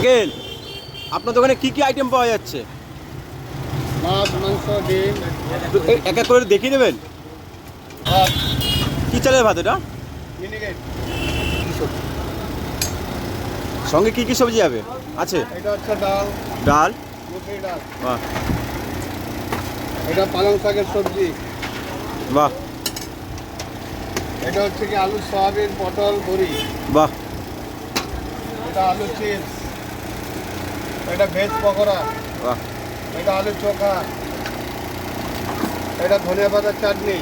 Uncle, আপনার দোকানে কি কি আইটেম পাওয়া যাচ্ছে? মাছ, মাংস, ডিম, এক এক করে দেখিয়ে দেবেন। ভাত, কি চালের ভাত এটা? মিনিকেট। সঙ্গে কি কি সবজি যাবে? আছে এটা হচ্ছে ডাল, ডাল। মুসুরি ডাল। বাহ এটা পালং শাকের সবজি। বাহ এটা হচ্ছে কি আলু, সয়াবিন, পটল, বড়ি। বাহ এটা আলু চিপস। এটা ভেজ পকোড়া। বাহ এটা আলু চোখা। এটা ধনিয়া পাতার চাটনি।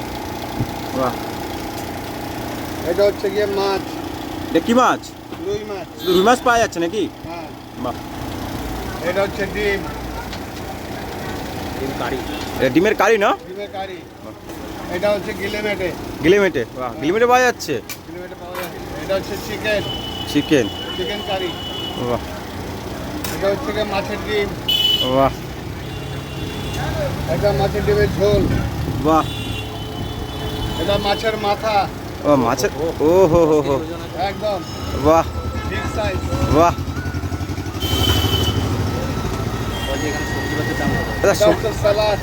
বাহ। এটা হচ্ছে গিয়ে মাছ, এটা কি মাছ? রুই মাছ। শুধু রুই মাছ পাওয়া যাচ্ছে নাকি? হ্যাঁ। বাহ। এটা হচ্ছে ডিম, এটা ডিমের কারি না? ডিমের কারি। এটা হচ্ছে গিলেমেটে। গিলিমেটে। বাহ, গিলিমেটে পাওয়া যাচ্ছে। গিলেমেটে পাওয়া যায়। এটা হচ্ছে চিকেন, চিকেন। Chicken curry. বাহ এটা হচ্ছে গিয়ে মাছের ডিম। বাহ এটা মাছের ডিমের ঝোল। বাহ। এটা মাছের মাথা, ও মাছের, ও হো হো হো। একদম বাহ বিগ সাইজ। বাহ। এটা হচ্ছে স্যালাড।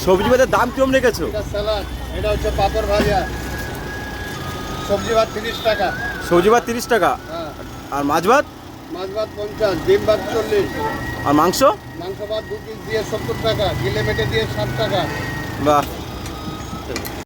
সবজি বাজার দাম কিরম রেখেছো? এটা স্যালাড। এটা হচ্ছে পাপড় ভাজা। সবজি ভাত 30 টাকা। সবজি ভাত 30 টাকা। হ্যাঁ। আর মাছ ভাত? মাছ ভাত 50, ডিম ভাত 40। আর মাংস? মাংস ভাত 2 পিস দিয়ে 70 টাকা, গিলে মেটে দিয়ে 60 টাকা। বাহ।